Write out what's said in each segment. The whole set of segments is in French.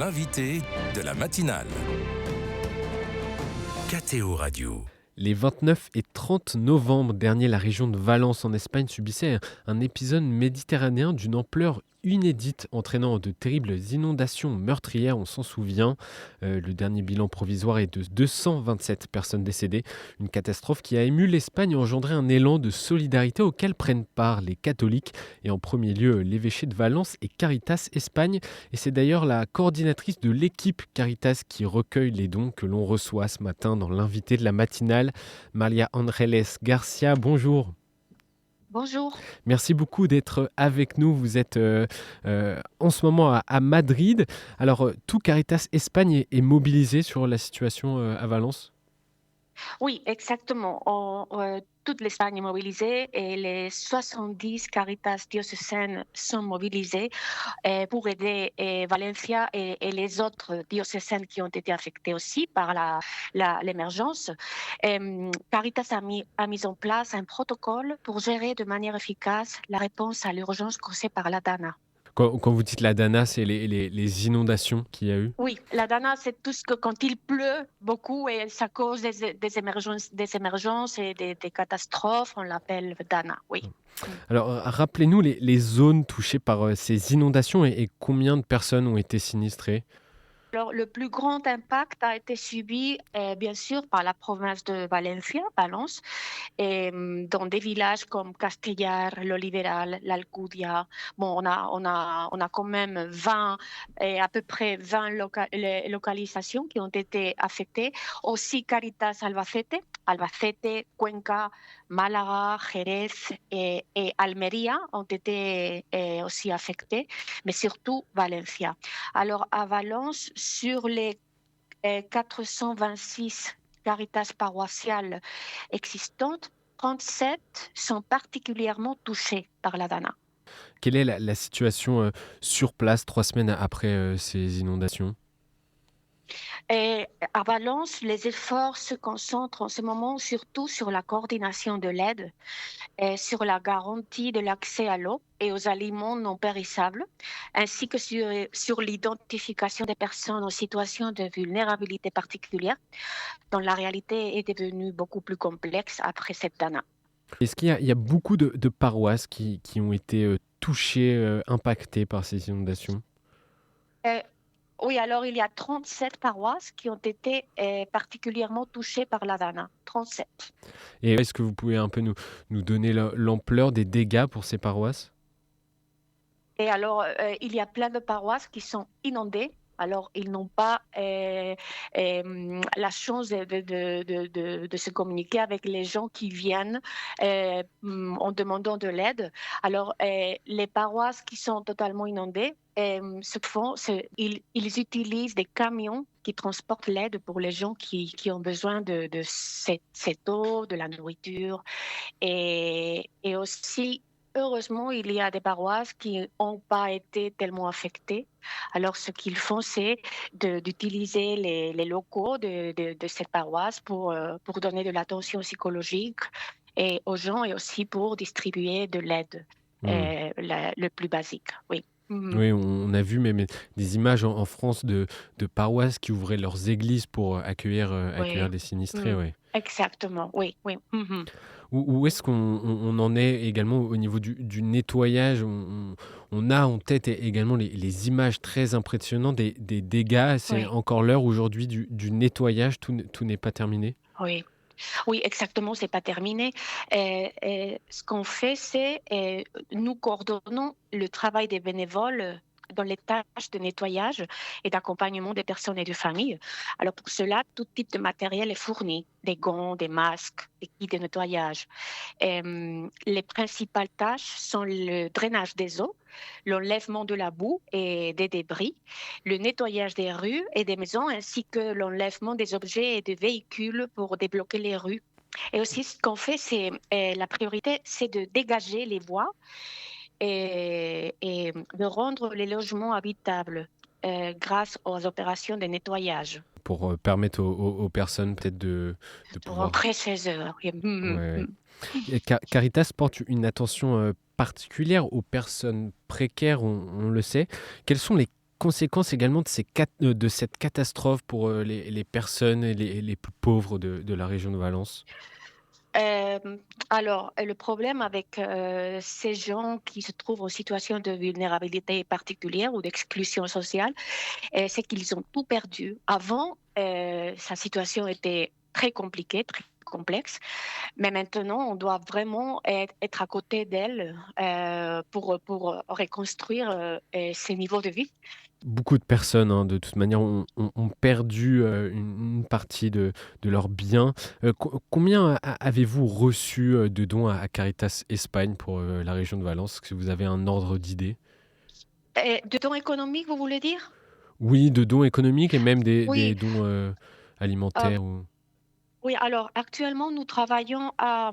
L'invité de la matinale. KTO Radio. Les 29 et 30 novembre dernier, la région de Valence en Espagne subissait un épisode méditerranéen d'une ampleur inédite, entraînant de terribles inondations meurtrières, on s'en souvient. Le dernier bilan provisoire est de 227 personnes décédées. Une catastrophe qui a ému l'Espagne et engendré un élan de solidarité auquel prennent part les catholiques et en premier lieu l'évêché de Valence et Caritas Espagne. Et c'est d'ailleurs la coordinatrice de l'équipe Caritas qui recueille les dons que l'on reçoit ce matin dans l'invité de la matinale. Maria Ángeles Garcia, bonjour. Bonjour. Merci beaucoup d'être avec nous. Vous êtes en ce moment à Madrid. Alors, tout Caritas Espagne est mobilisé sur la situation à Valence ? Oui, exactement. Toute l'Espagne est mobilisée et les 70 Caritas diocésaines sont mobilisées pour aider Valencia et les autres diocésaines qui ont été affectées aussi par l'émergence. Caritas a mis en place un protocole pour gérer de manière efficace la réponse à l'urgence causée par la DANA. Quand vous dites la DANA, c'est les inondations qu'il y a eu ? Oui, la DANA, c'est tout ce que quand il pleut beaucoup et ça cause des émergences et des catastrophes, on l'appelle DANA, oui. Alors, rappelez-nous les zones touchées par ces inondations et combien de personnes ont été sinistrées ? Alors, le plus grand impact a été subi, bien sûr, par la province de Valencia, Valence, et dans des villages comme Castellar, l'Oliveral, l'Alcúdia. Bon, on a quand même à peu près 20 localisations qui ont été affectées. Aussi Caritas Albacete, Cuenca, Málaga, Jerez et Almería ont été aussi affectés, mais surtout Valencia. Alors, à Valence, sur les 426 Caritas paroissiales existantes, 37 sont particulièrement touchées par la DANA. Quelle est la situation sur place 3 semaines après ces inondations ? Et à Valence, les efforts se concentrent en ce moment surtout sur la coordination de l'aide, sur la garantie de l'accès à l'eau et aux aliments non périssables, ainsi que sur l'identification des personnes en situation de vulnérabilité particulière, dont la réalité est devenue beaucoup plus complexe après cette DANA. Est-ce qu'il y a beaucoup de paroisses qui ont été touchées, impactées par ces inondations ? Oui, alors il y a 37 paroisses qui ont été particulièrement touchées par la DANA. 37. Et est-ce que vous pouvez un peu nous donner l'ampleur des dégâts pour ces paroisses ? Et alors, il y a plein de paroisses qui sont inondées. Alors, ils n'ont pas la chance de se communiquer avec les gens qui viennent en demandant de l'aide. Alors, les paroisses qui sont totalement inondées, ils utilisent des camions qui transportent l'aide pour les gens qui ont besoin de cette eau, de la nourriture. Et aussi, heureusement, il y a des paroisses qui n'ont pas été tellement affectées. Alors, ce qu'ils font, c'est d'utiliser les locaux de cette paroisse pour donner de l'attention psychologique aux gens et aussi pour distribuer de l'aide le plus basique. Oui. Oui, on a vu même des images en France de paroisses qui ouvraient leurs églises pour accueillir les sinistrés. Oui. Exactement, oui. Où est-ce qu'on en est également au niveau du nettoyage ? On a en tête également les images très impressionnantes des dégâts. C'est encore l'heure aujourd'hui du nettoyage, tout n'est pas terminé ? Oui, exactement, c'est pas terminé. Ce qu'on fait, c'est nous coordonnons le travail des bénévoles dans les tâches de nettoyage et d'accompagnement des personnes et des familles. Alors pour cela, tout type de matériel est fourni, des gants, des masques, des kits de nettoyage. Les principales tâches sont le drainage des eaux, l'enlèvement de la boue et des débris, le nettoyage des rues et des maisons, ainsi que l'enlèvement des objets et des véhicules pour débloquer les rues. Et aussi, ce qu'on fait, la priorité, c'est de dégager les voies et de rendre les logements habitables grâce aux opérations de nettoyage. Pour permettre aux personnes peut-être de pouvoir rentrer chez eux. Ouais. Et Caritas porte une attention particulière aux personnes précaires, on le sait. Quelles sont les conséquences également de cette catastrophe pour les personnes et les plus pauvres de la région de Valence? Alors, le problème avec, ces gens qui se trouvent en situation de vulnérabilité particulière ou d'exclusion sociale, c'est qu'ils ont tout perdu. Avant, sa situation était très compliquée, très complexe, mais maintenant, on doit vraiment être à côté d'elles, pour reconstruire, ses niveaux de vie. Beaucoup de personnes, hein, de toute manière, ont perdu, une partie de leurs biens. Combien avez-vous reçu, de dons à Caritas Espagne pour, la région de Valence? Est-ce que vous avez un ordre d'idée? De temps économique, vous voulez dire? Oui, de dons économiques et même des Oui, dons, heu alimentaires ou Oui, alors actuellement, nous travaillons à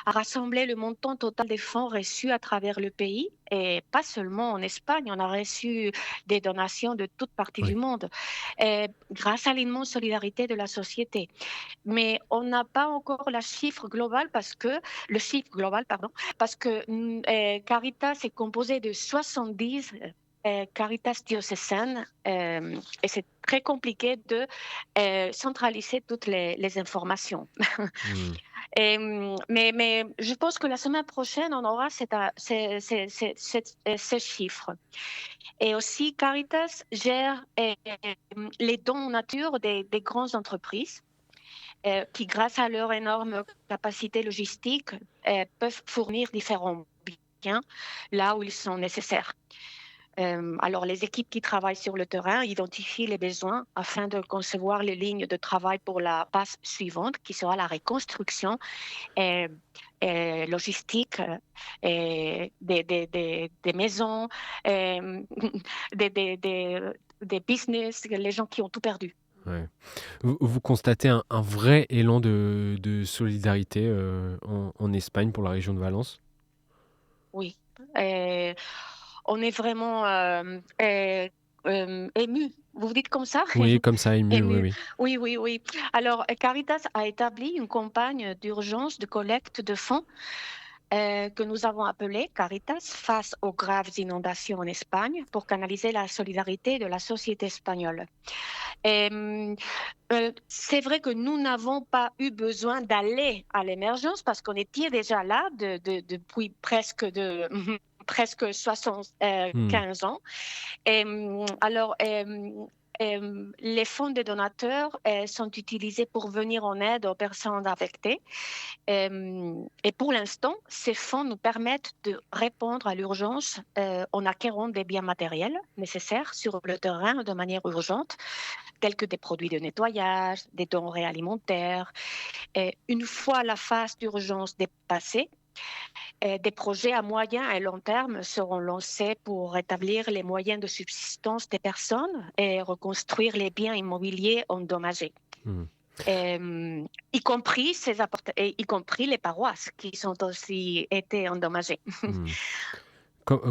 rassembler le montant total des fonds reçus à travers le pays et pas seulement en Espagne. On a reçu des donations de toutes parties du oui. monde grâce à l'immense solidarité de la société. Mais on n'a pas encore le chiffre global, pardon, parce que Caritas est composé de 70 Caritas diocésaines et c'est très compliqué de centraliser toutes les informations. Mmh. Mais je pense que la semaine prochaine, on aura ces chiffres. Et aussi, Caritas gère les dons en nature des grandes entreprises qui, grâce à leur énorme capacité logistique, peuvent fournir différents biens là où ils sont nécessaires. Alors, les équipes qui travaillent sur le terrain identifient les besoins afin de concevoir les lignes de travail pour la phase suivante, qui sera la reconstruction euh, logistique des maisons, euh, des business, les gens qui ont tout perdu. Ouais. Vous constatez un vrai élan de solidarité, en Espagne pour la région de Valence? Oui. Euh, on est vraiment ému. Vous vous dites comme ça? Oui, comme ça, ému, oui, Ému. oui. Oui, oui, oui. Alors, Caritas a établi une campagne d'urgence de collecte de fonds que nous avons appelée Caritas face aux graves inondations en Espagne pour canaliser la solidarité de la société espagnole. Et, c'est vrai que nous n'avons pas eu besoin d'aller à l'émergence parce qu'on était déjà là depuis presque Mmh. 75 ans. Alors, les fonds des donateurs sont utilisés pour venir en aide aux personnes affectées. Et pour l'instant, ces fonds nous permettent de répondre à l'urgence en acquérant des biens matériels nécessaires sur le terrain de manière urgente, tels que des produits de nettoyage, des denrées alimentaires. Et une fois la phase d'urgence dépassée, des projets à moyen et long terme seront lancés pour rétablir les moyens de subsistance des personnes et reconstruire les biens immobiliers endommagés. Mmh. Y compris les paroisses qui sont aussi été endommagées. Mmh.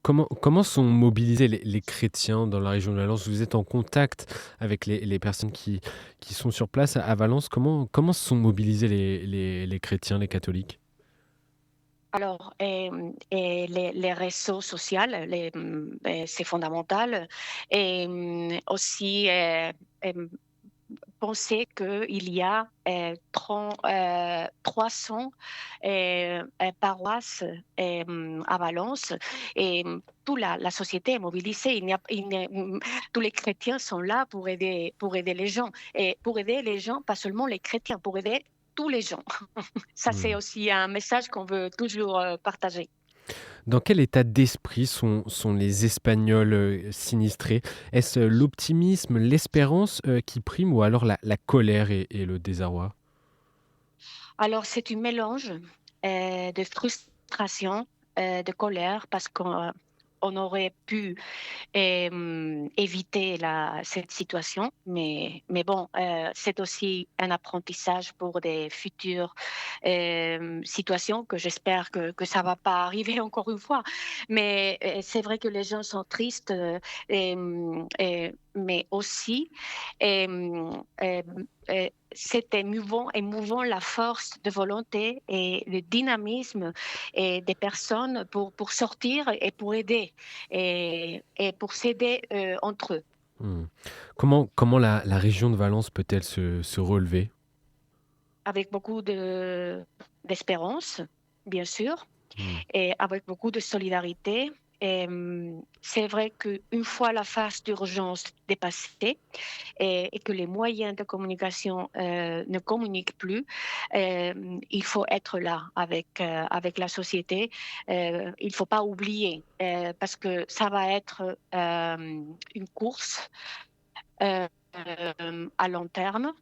Comment sont mobilisés les chrétiens dans la région de Valence? Vous êtes en contact avec les personnes qui sont sur place à Valence. Comment sont mobilisés les chrétiens, les catholiques? Alors, et les réseaux sociaux, c'est fondamental. Et aussi, penser qu'il y a 300 paroisses à Valence et toute la société est mobilisée. Tous les chrétiens sont là pour aider les gens. Et pour aider les gens, pas seulement les chrétiens, pour aider tous les gens. Ça, c'est Mmh. aussi un message qu'on veut toujours partager. Dans quel état d'esprit sont les Espagnols, sinistrés? Est-ce, l'optimisme, l'espérance, qui priment ou alors la colère et le désarroi? Alors, c'est un mélange de frustration, de colère, parce qu'on aurait pu éviter cette situation. Mais bon, c'est aussi un apprentissage pour des futures situations que j'espère que ça va pas arriver encore une fois. Mais c'est vrai que les gens sont tristes, mais aussi, euh, euh, c'est émouvant la force de volonté et le dynamisme des personnes pour sortir et pour aider et pour s'aider entre eux. Mmh. Comment la région de Valence peut-elle se relever? Avec beaucoup d'espérance, bien sûr, Mmh. et avec beaucoup de solidarité. Et, c'est vrai qu'une fois la phase d'urgence dépassée et que les moyens de communication ne communiquent plus, il faut être là avec la société. Il ne faut pas oublier parce que ça va être une course euh, à long terme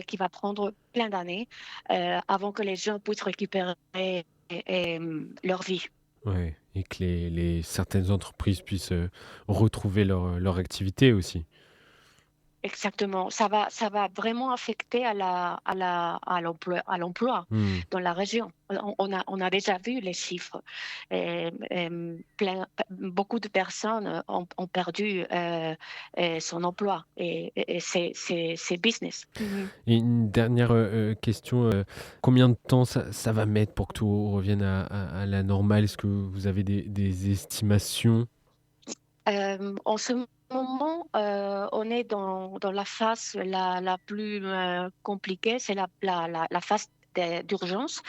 qui va prendre plein d'années avant que les gens puissent récupérer leur vie. Ouais, et que les certaines entreprises puissent, retrouver leur activité aussi. Exactement. Ça va vraiment affecter à l'emploi Mmh. dans la région. On a déjà vu les chiffres. Beaucoup de personnes ont perdu son emploi et c'est business. Mhm. Et une dernière, question, combien de temps ça va mettre pour que tout revienne à la normale? Est-ce que vous avez des estimations? En ce moment, on est dans la phase la plus compliquée, c'est la phase d'urgence.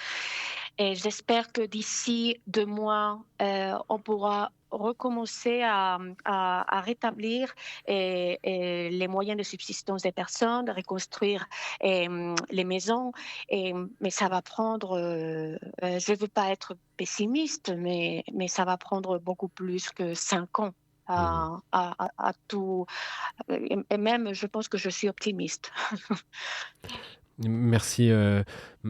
Et j'espère que d'ici 2 mois, on pourra recommencer à rétablir les moyens de subsistance des personnes, reconstruire les maisons. Mais ça va prendre, je ne veux pas être pessimiste, mais ça va prendre beaucoup plus que 5 ans Mmh. à tout. Et même, je pense que je suis optimiste. Merci,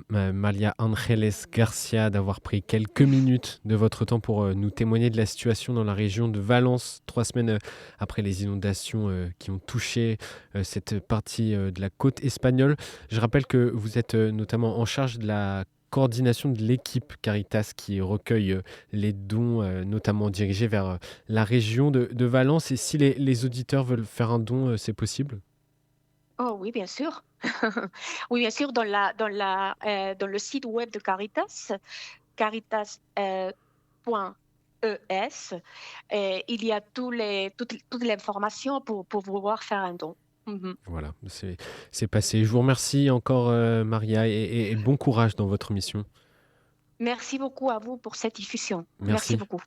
Malia Ángeles Garcia d'avoir pris quelques minutes de votre temps pour, nous témoigner de la situation dans la région de Valence, 3 semaines, après les inondations, qui ont touché, cette partie, de la côte espagnole. Je rappelle que vous êtes, notamment en charge de la coordination de l'équipe Caritas qui recueille, les dons, notamment dirigés vers, la région de Valence, et si les auditeurs veulent faire un don, c'est possible? Oh oui, bien sûr. Oui, bien sûr, dans le site web de Caritas, caritas, point ES, il y a toute l'information pour pouvoir faire un don. Mhm. Voilà, c'est passé. Je vous remercie encore, Maria, et bon courage dans votre mission. Merci beaucoup à vous pour cette diffusion. Merci Merci. beaucoup.